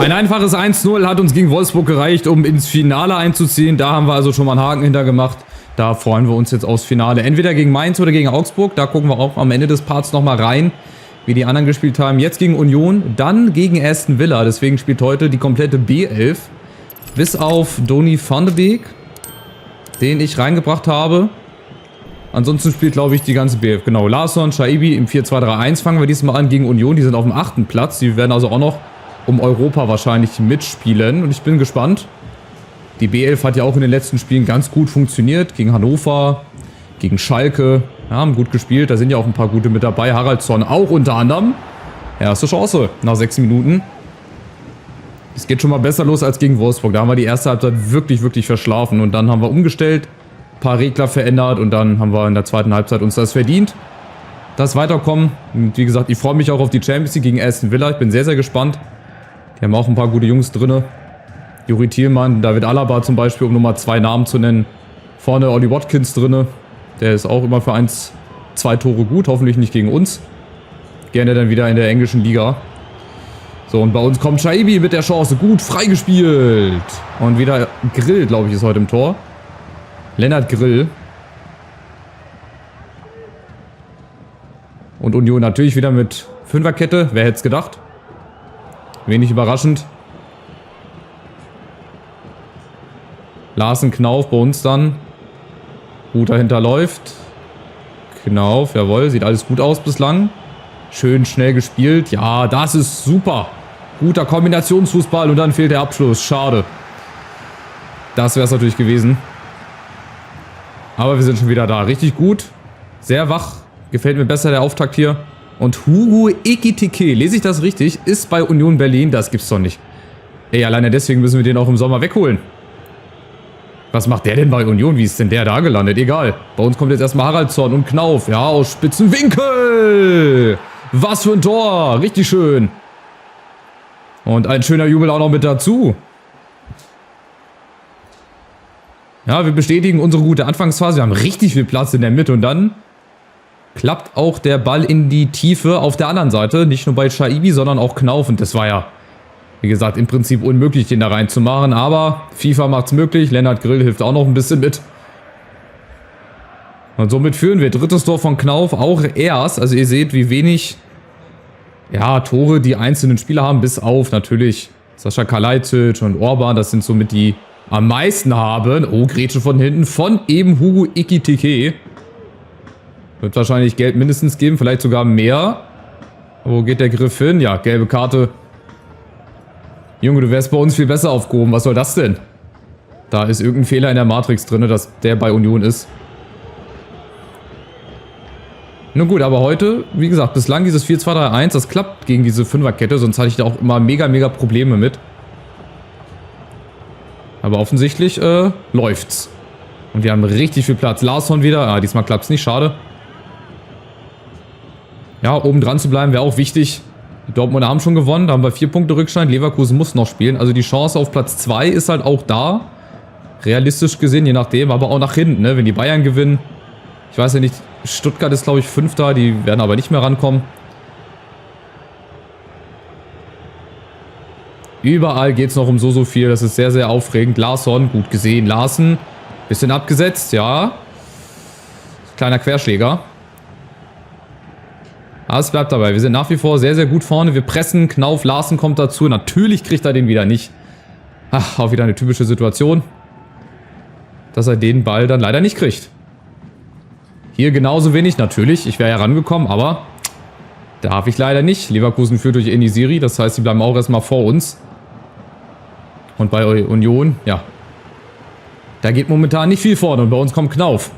Ein einfaches 1-0 hat uns gegen Wolfsburg gereicht, um ins Finale einzuziehen. Da haben wir also schon mal einen Haken hinter gemacht. Da freuen wir uns jetzt aufs Finale. Entweder gegen Mainz oder gegen Augsburg. Da gucken wir auch am Ende des Parts nochmal rein, wie die anderen gespielt haben. Jetzt gegen Union, dann gegen Aston Villa. Deswegen spielt heute die komplette B11. Bis auf Donny van de Beek, den ich reingebracht habe. Ansonsten spielt, glaube ich, die ganze B11. Genau, Larsson, Shaibi im 4-2-3-1 fangen wir diesmal an gegen Union. Die sind auf dem 8. Platz. Die werden also auch noch um Europa wahrscheinlich mitspielen. Und ich bin gespannt. Die B11 hat ja auch in den letzten Spielen ganz gut funktioniert. Gegen Hannover, gegen Schalke. Ja, haben gut gespielt. Da sind ja auch ein paar gute mit dabei. Haraldsson auch unter anderem. Erste Chance nach 6 Minuten. Es geht schon mal besser los als gegen Wolfsburg. Da haben wir die erste Halbzeit wirklich, wirklich verschlafen. Und dann haben wir umgestellt, ein paar Regler verändert. Und dann haben wir in der zweiten Halbzeit uns das verdient. Das Weiterkommen. Und wie gesagt, ich freue mich auch auf die Champions League gegen Aston Villa. Ich bin sehr, sehr gespannt. Die haben auch ein paar gute Jungs drin. Juri Thielmann, David Alaba zum Beispiel, um Nummer 2 Namen zu nennen. Vorne Ollie Watkins drin. Der ist auch immer für 1-2 Tore gut. Hoffentlich nicht gegen uns. Gerne dann wieder in der englischen Liga. So, und bei uns kommt Shaibi mit der Chance. Gut, freigespielt. Und wieder Grill, glaube ich, ist heute im Tor. Lennart Grill. Und Union natürlich wieder mit Fünferkette. Wer hätte es gedacht? Wenig überraschend. Larsen, Knauf bei uns dann. Gut dahinter läuft. Knauf, jawohl. Sieht alles gut aus bislang. Schön schnell gespielt. Ja, das ist super. Guter Kombinationsfußball und dann fehlt der Abschluss. Schade. Das wäre es natürlich gewesen. Aber wir sind schon wieder da. Richtig gut. Sehr wach. Gefällt mir besser der Auftakt hier. Und Hugo Ekitike, lese ich das richtig, ist bei Union Berlin. Das gibt's doch nicht. Ey, alleine deswegen müssen wir den auch im Sommer wegholen. Was macht der denn bei Union? Wie ist denn der da gelandet? Egal. Bei uns kommt jetzt erstmal Haraldsson und Knauf. Ja, aus spitzen Winkel. Was für ein Tor. Richtig schön. Und ein schöner Jubel auch noch mit dazu. Ja, wir bestätigen unsere gute Anfangsphase. Wir haben richtig viel Platz in der Mitte. Und dann klappt auch der Ball in die Tiefe auf der anderen Seite. Nicht nur bei Shaibi, sondern auch Knauf. Und das war ja, wie gesagt, im Prinzip unmöglich, den da reinzumachen. Aber FIFA macht es möglich. Lennart Grill hilft auch noch ein bisschen mit. Und somit führen wir. Drittes Tor von Knauf auch erst. Also ihr seht, wie wenig Tore die einzelnen Spieler haben. Bis auf natürlich Sascha Kalajdzic und Orban. Das sind somit die am meisten haben. Oh, Grätsche von hinten von eben Hugo Ekitike. Wird wahrscheinlich Gelb mindestens geben. Vielleicht sogar mehr. Wo geht der Griff hin? Ja, gelbe Karte. Junge, du wärst bei uns viel besser aufgehoben. Was soll das denn? Da ist irgendein Fehler in der Matrix drin, dass der bei Union ist. Nun gut, aber heute, wie gesagt, bislang dieses 4-2-3-1, das klappt gegen diese Fünferkette. Sonst hatte ich da auch immer mega, mega Probleme mit. Aber offensichtlich läuft's. Und wir haben richtig viel Platz. Larsson wieder. Ah, diesmal klappt's nicht. Schade. Ja, oben dran zu bleiben wäre auch wichtig. Die Dortmunder haben schon gewonnen, da haben wir 4 Punkte Rückstand. Leverkusen muss noch spielen. Also die Chance auf Platz 2 ist halt auch da. Realistisch gesehen, je nachdem, aber auch nach hinten, ne? Wenn die Bayern gewinnen. Ich weiß ja nicht, Stuttgart ist glaube ich 5. Die werden aber nicht mehr rankommen. Überall geht es noch um so viel. Das ist sehr, sehr aufregend. Larsson, gut gesehen. Larsen, bisschen abgesetzt, ja. Kleiner Querschläger. Aber es bleibt dabei. Wir sind nach wie vor sehr, sehr gut vorne. Wir pressen. Knauf, Larsen kommt dazu. Natürlich kriegt er den wieder nicht. Ach, auch wieder eine typische Situation. Dass er den Ball dann leider nicht kriegt. Hier genauso wenig. Natürlich, ich wäre ja rangekommen, aber darf ich leider nicht. Leverkusen führt durch Enisiri. Das heißt, sie bleiben auch erstmal vor uns. Und bei Union, ja. Da geht momentan nicht viel vorne. Und bei uns kommt Knauf.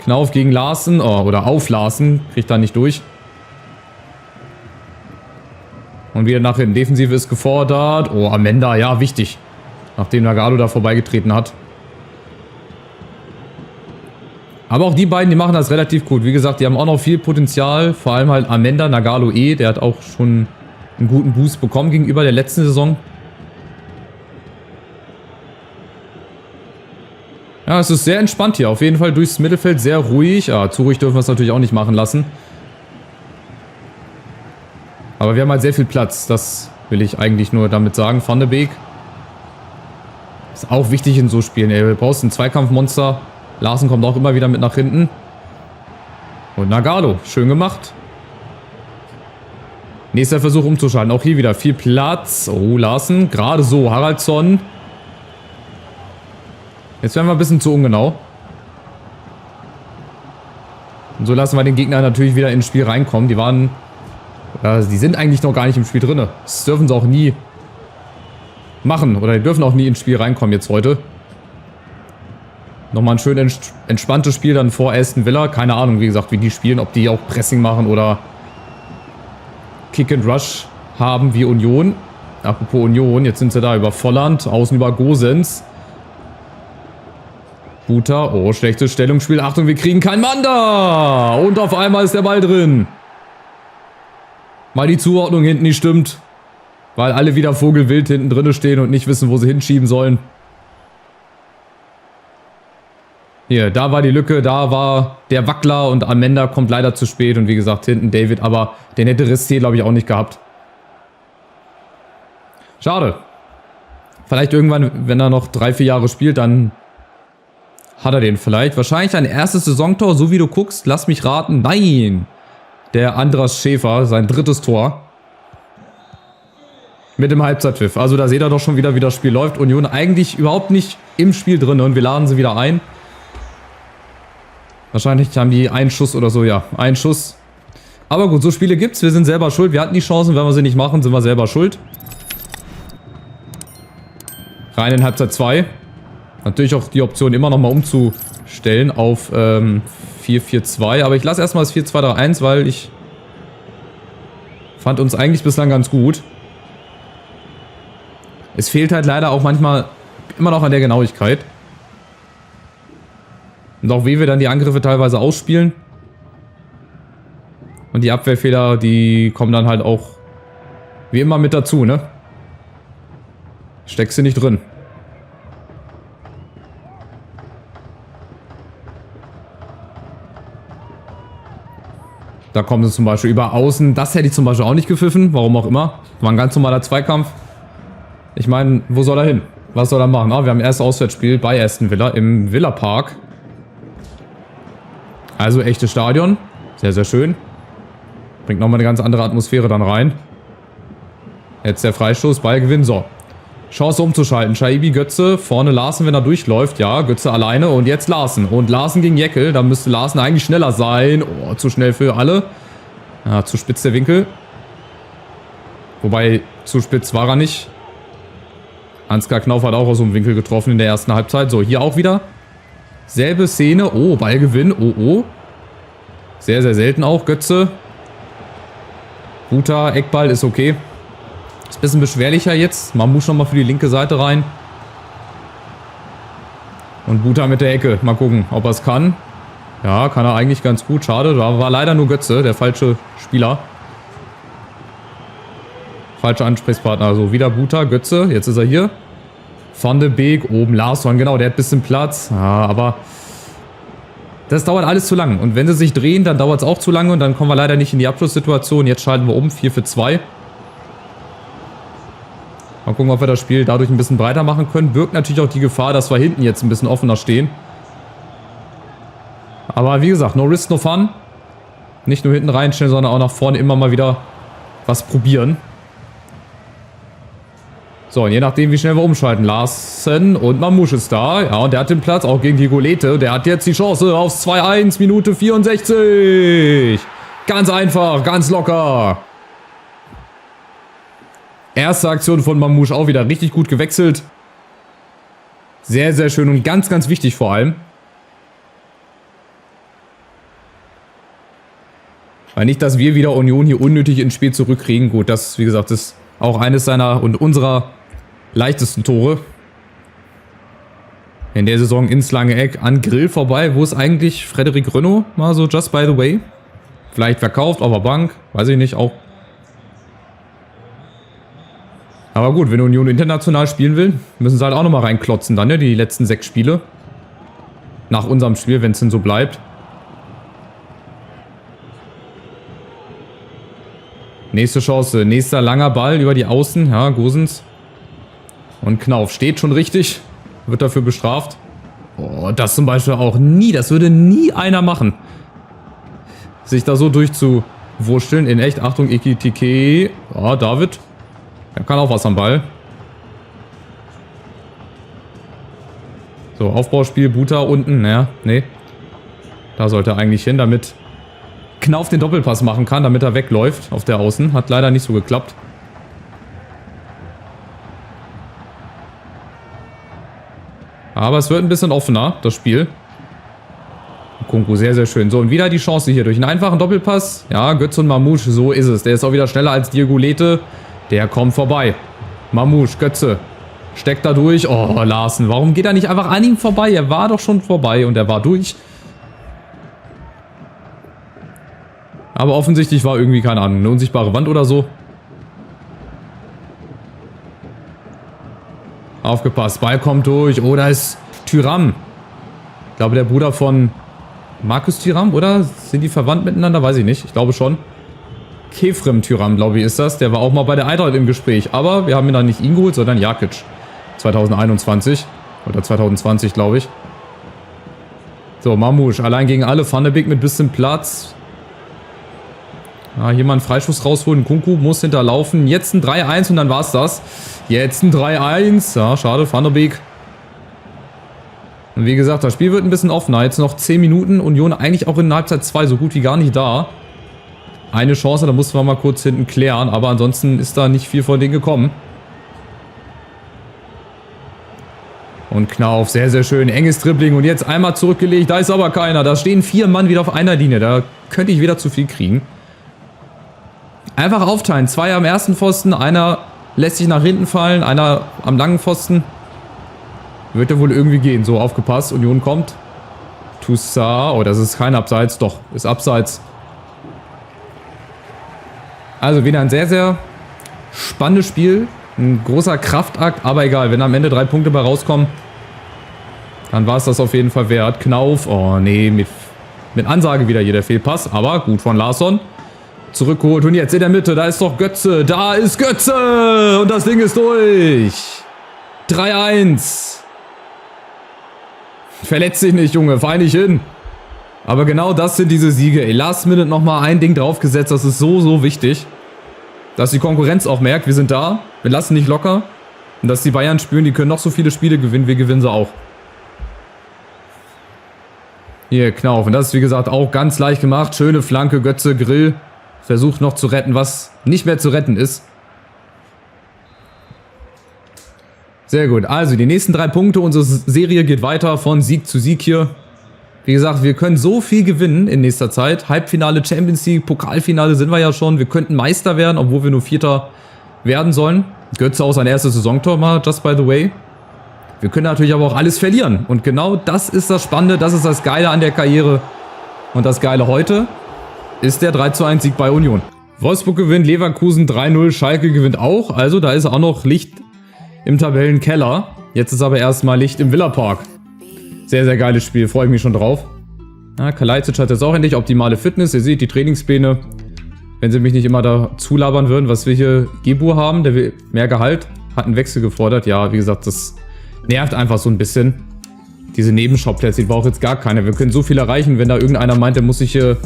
Knauf gegen Larsen, oder auf Larsen, kriegt da nicht durch. Und wieder nach hinten. Defensive ist gefordert. Oh, Amenda, ja, wichtig. Nachdem Nagalo da vorbeigetreten hat. Aber auch die beiden, die machen das relativ gut. Wie gesagt, die haben auch noch viel Potenzial. Vor allem halt Amenda, Nagalo der hat auch schon einen guten Boost bekommen gegenüber der letzten Saison. Ja, es ist sehr entspannt hier. Auf jeden Fall durchs Mittelfeld sehr ruhig. Ja, zu ruhig dürfen wir es natürlich auch nicht machen lassen. Aber wir haben halt sehr viel Platz. Das Will ich eigentlich nur damit sagen. Van de Beek. Ist auch wichtig in so Spielen, ey. Du brauchst ein Zweikampfmonster. Larsen kommt auch immer wieder mit nach hinten. Und Nagalo. Schön gemacht. Nächster Versuch umzuschalten. Auch hier wieder viel Platz. Oh, Larsen. Gerade so. Haraldsson. Jetzt werden wir ein bisschen zu ungenau. Und so lassen wir den Gegner natürlich wieder ins Spiel reinkommen. Die sind eigentlich noch gar nicht im Spiel drin. Das dürfen sie auch nie machen. Oder die dürfen auch nie ins Spiel reinkommen jetzt heute. Nochmal ein schön entspanntes Spiel dann vor Aston Villa. Keine Ahnung, wie gesagt, wie die spielen. Ob die auch Pressing machen oder Kick and Rush haben wie Union. Apropos Union, jetzt sind sie da über Volland. Außen über Gosens. Buta. Oh, schlechtes Stellungsspiel. Achtung, wir kriegen keinen Mann da. Und auf einmal ist der Ball drin. Mal die Zuordnung hinten nicht stimmt. Weil alle wieder vogelwild hinten drin stehen und nicht wissen, wo sie hinschieben sollen. Hier, da war die Lücke, da war der Wackler und Amenda kommt leider zu spät. Und wie gesagt, hinten David, aber den hätte Risté, glaube ich, auch nicht gehabt. Schade. Vielleicht irgendwann, wenn er noch 3-4 Jahre spielt, dann hat er den vielleicht. Wahrscheinlich ein erstes Saisontor, so wie du guckst. Lass mich raten. Nein! Der Andras Schäfer, sein drittes Tor. Mit dem Halbzeitpfiff. Also da seht ihr doch schon wieder, wie das Spiel läuft. Union eigentlich überhaupt nicht im Spiel drin und wir laden sie wieder ein. Wahrscheinlich haben die einen Schuss oder so, ja. Einen Schuss. Aber gut, so Spiele gibt's. Wir sind selber schuld. Wir hatten die Chancen. Wenn wir sie nicht machen, sind wir selber schuld. Rein in Halbzeit 2. Natürlich auch die Option immer noch mal umzustellen auf 4-4-2. Aber ich lasse erstmal das 4-2-3-1, weil ich fand uns eigentlich bislang ganz gut. Es fehlt halt leider auch manchmal immer noch an der Genauigkeit. Und auch wie wir dann die Angriffe teilweise ausspielen. Und die Abwehrfehler, die kommen dann halt auch wie immer mit dazu, ne? Steckst du nicht drin. Da kommen sie zum Beispiel über Außen. Das hätte ich zum Beispiel auch nicht gepfiffen. Warum auch immer. War ein ganz normaler Zweikampf. Ich meine, wo soll er hin? Was soll er machen? Ah, wir haben erst Auswärtsspiel bei Aston Villa im Villa Park. Also echtes Stadion. Sehr, sehr schön. Bringt nochmal eine ganz andere Atmosphäre dann rein. Jetzt der Freistoß, Ballgewinn. So. Chance umzuschalten. Shaibi, Götze. Vorne Larsen, wenn er durchläuft. Ja, Götze alleine. Und jetzt Larsen. Und Larsen gegen Jekyll. Da müsste Larsen eigentlich schneller sein. Oh, zu schnell für alle. Ja, zu spitz der Winkel. Wobei, zu spitz war er nicht. Ansgar Knauf hat auch aus so einem Winkel getroffen in der ersten Halbzeit. So, hier auch wieder. Selbe Szene. Oh, Ballgewinn. Oh, oh. Sehr, sehr selten auch. Götze. Buta, Eckball ist okay. Ist ein bisschen beschwerlicher jetzt. Mamouche nochmal für die linke Seite rein. Und Buta mit der Ecke. Mal gucken, ob er es kann. Ja, kann er eigentlich ganz gut. Schade, da war leider nur Götze, der falsche Spieler. Falscher Ansprechpartner. Also wieder Buta, Götze. Jetzt ist er hier. Van de Beek, oben Larsson. Genau, der hat ein bisschen Platz. Ja, aber das dauert alles zu lang. Und wenn sie sich drehen, dann dauert es auch zu lange. Und dann kommen wir leider nicht in die Abschlusssituation. Jetzt schalten wir um. 4-4-2. Mal gucken, ob wir das Spiel dadurch ein bisschen breiter machen können. Birgt natürlich auch die Gefahr, dass wir hinten jetzt ein bisschen offener stehen. Aber wie gesagt, no risk, no fun. Nicht nur hinten reinstellen, sondern auch nach vorne immer mal wieder was probieren. So, und je nachdem, wie schnell wir umschalten. Larsen und Mamouche ist da. Ja, und der hat den Platz auch gegen die Golete. Der hat jetzt die Chance aufs 2-1, Minute 64. Ganz einfach, ganz locker. Erste Aktion von Mamouche auch wieder richtig gut gewechselt. Sehr, sehr schön und ganz, ganz wichtig vor allem. Weil nicht, dass wir wieder Union hier unnötig ins Spiel zurückkriegen. Gut, das, wie gesagt, ist auch eines seiner und unserer leichtesten Tore. In der Saison ins lange Eck an Grill vorbei. Wo ist eigentlich Frédéric Renaud? Mal so just by the way. Vielleicht verkauft auf der Bank. Weiß ich nicht, auch. Aber gut, wenn Union international spielen will, müssen sie halt auch nochmal reinklotzen dann, ne? Die letzten 6 Spiele. Nach unserem Spiel, wenn es denn so bleibt. Nächste Chance. Nächster langer Ball über die Außen. Ja, Gosens. Und Knauf steht schon richtig. Wird dafür bestraft. Oh, das zum Beispiel auch nie. Das würde nie einer machen. Sich da so durchzuwurschteln. In echt. Achtung, Ekitike. Ja, David. Er kann auch was am Ball. So, Aufbauspiel. Buta unten. Naja, nee. Da sollte er eigentlich hin, damit Knauf den Doppelpass machen kann, damit er wegläuft auf der Außen. Hat leider nicht so geklappt. Aber es wird ein bisschen offener, das Spiel. Kunku, sehr, sehr schön. So, und wieder die Chance hier durch einen einfachen Doppelpass. Ja, Götze und Mamouche, so ist es. Der ist auch wieder schneller als Diego Lete. Der kommt vorbei. Mamouche, Götze. Steckt da durch. Oh, Larsen, warum geht er nicht einfach an ihm vorbei? Er war doch schon vorbei und er war durch. Aber offensichtlich war irgendwie, keine Ahnung, eine unsichtbare Wand oder so. Aufgepasst, Ball kommt durch. Oh, da ist Thuram. Ich glaube, der Bruder von Markus Thuram, oder? Sind die verwandt miteinander? Weiß ich nicht. Ich glaube schon. Kefrem Thuram, glaube ich, ist das. Der war auch mal bei der Eintracht im Gespräch. Aber wir haben ihn dann nicht ihn geholt, sondern Jakic. 2021. Oder 2020, glaube ich. So, Mamouche. Allein gegen alle. Van de Beek mit bisschen Platz. Ja, hier mal einen Freischuss rausholen. Kunku muss hinterlaufen. Jetzt ein 3-1 und dann war's das. Jetzt ein 3-1. Ja, schade, Van de Beek. Und wie gesagt, das Spiel wird ein bisschen offener. Jetzt noch 10 Minuten. Union eigentlich auch in Halbzeit 2 so gut wie gar nicht da. Eine Chance, da mussten wir mal kurz hinten klären. Aber ansonsten ist da nicht viel von denen gekommen. Und Knauf, sehr, sehr schön. Enges Dribbling und jetzt einmal zurückgelegt. Da ist aber keiner. Da stehen 4 Mann wieder auf einer Linie. Da könnte ich wieder zu viel kriegen. Einfach aufteilen. 2 am ersten Pfosten, einer lässt sich nach hinten fallen, einer am langen Pfosten. Wird ja wohl irgendwie gehen. So, aufgepasst. Union kommt. Toussaint. Oh, das ist kein Abseits. Doch, ist Abseits. Also wieder ein sehr, sehr spannendes Spiel. Ein großer Kraftakt, aber egal. Wenn am Ende 3 Punkte bei rauskommen, dann war es das auf jeden Fall wert. Knauf. Oh, nee, mit Ansage wieder hier der Fehlpass. Aber gut von Larsson. Zurückgeholt und jetzt in der Mitte, da ist doch Götze, da ist Götze und das Ding ist durch. 3-1. Verletz dich nicht, Junge, fall nicht hin. Aber genau das sind diese Siege. Ey, Last Minute nochmal ein Ding draufgesetzt, das ist so, so wichtig. Dass die Konkurrenz auch merkt, wir sind da, wir lassen nicht locker. Und dass die Bayern spüren, die können noch so viele Spiele gewinnen, wir gewinnen sie auch. Hier, Knauf, und das ist wie gesagt auch ganz leicht gemacht. Schöne Flanke, Götze, Grill. Versucht noch zu retten, was nicht mehr zu retten ist. Sehr gut. Also die nächsten 3 Punkte. Unsere Serie geht weiter von Sieg zu Sieg hier. Wie gesagt, wir können so viel gewinnen in nächster Zeit. Halbfinale Champions League, Pokalfinale sind wir ja schon. Wir könnten Meister werden, obwohl wir nur Vierter werden sollen. Götze auch sein erstes Saisontor mal, just by the way. Wir können natürlich aber auch alles verlieren. Und genau das ist das Spannende, das ist das Geile an der Karriere. Und das Geile heute ist der 3:1 Sieg bei Union. Wolfsburg gewinnt, Leverkusen 3:0, Schalke gewinnt auch. Also da ist auch noch Licht im Tabellenkeller. Jetzt ist aber erstmal Licht im Villapark. Sehr, sehr geiles Spiel, freue ich mich schon drauf. Ja, Kalajdzic hat jetzt auch endlich optimale Fitness. Ihr seht die Trainingspläne. Wenn sie mich nicht immer da zulabern würden, was wir hier Gebur haben, der will mehr Gehalt, hat einen Wechsel gefordert. Ja, wie gesagt, das nervt einfach so ein bisschen. Diese Nebenschauplätze, die braucht jetzt gar keiner. Wir können so viel erreichen, wenn da irgendeiner meint, der muss sich hier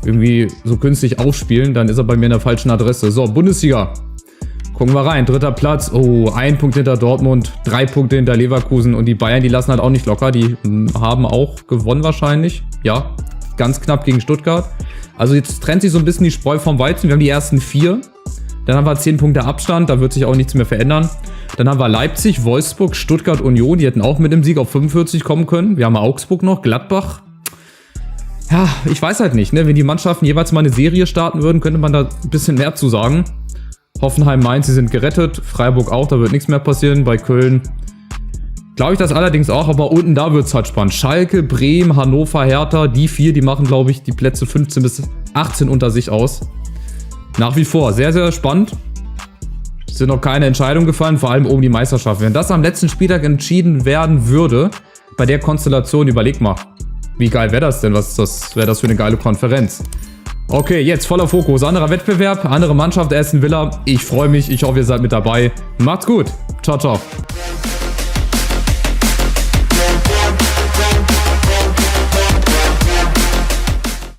irgendwie so künstlich aufspielen, dann ist er bei mir in der falschen Adresse. So, Bundesliga. Gucken wir rein. 3. Platz. Oh, 1 Punkt hinter Dortmund, 3 Punkte hinter Leverkusen. Und die Bayern, die lassen halt auch nicht locker. Die haben auch gewonnen wahrscheinlich. Ja, ganz knapp gegen Stuttgart. Also jetzt trennt sich so ein bisschen die Spreu vom Weizen. Wir haben die ersten 4. Dann haben wir 10 Punkte Abstand. Da wird sich auch nichts mehr verändern. Dann haben wir Leipzig, Wolfsburg, Stuttgart, Union. Die hätten auch mit dem Sieg auf 45 kommen können. Wir haben Augsburg noch, Gladbach. Ja, ich weiß halt nicht, ne? Wenn die Mannschaften jeweils mal eine Serie starten würden, könnte man da ein bisschen mehr zu sagen. Hoffenheim, Mainz, sie sind gerettet. Freiburg auch, da wird nichts mehr passieren. Bei Köln glaube ich das allerdings auch, aber unten da wird es halt spannend. Schalke, Bremen, Hannover, Hertha, die 4, die machen, glaube ich, die Plätze 15 bis 18 unter sich aus. Nach wie vor sehr, sehr spannend. Es sind noch keine Entscheidungen gefallen, vor allem um die Meisterschaft. Wenn das am letzten Spieltag entschieden werden würde, bei der Konstellation, überleg mal. Wie geil wäre das denn? Was wäre das für eine geile Konferenz? Okay, jetzt voller Fokus. Anderer Wettbewerb, andere Mannschaft, Aston Villa. Ich freue mich, ich hoffe, ihr seid mit dabei. Macht's gut. Ciao, ciao.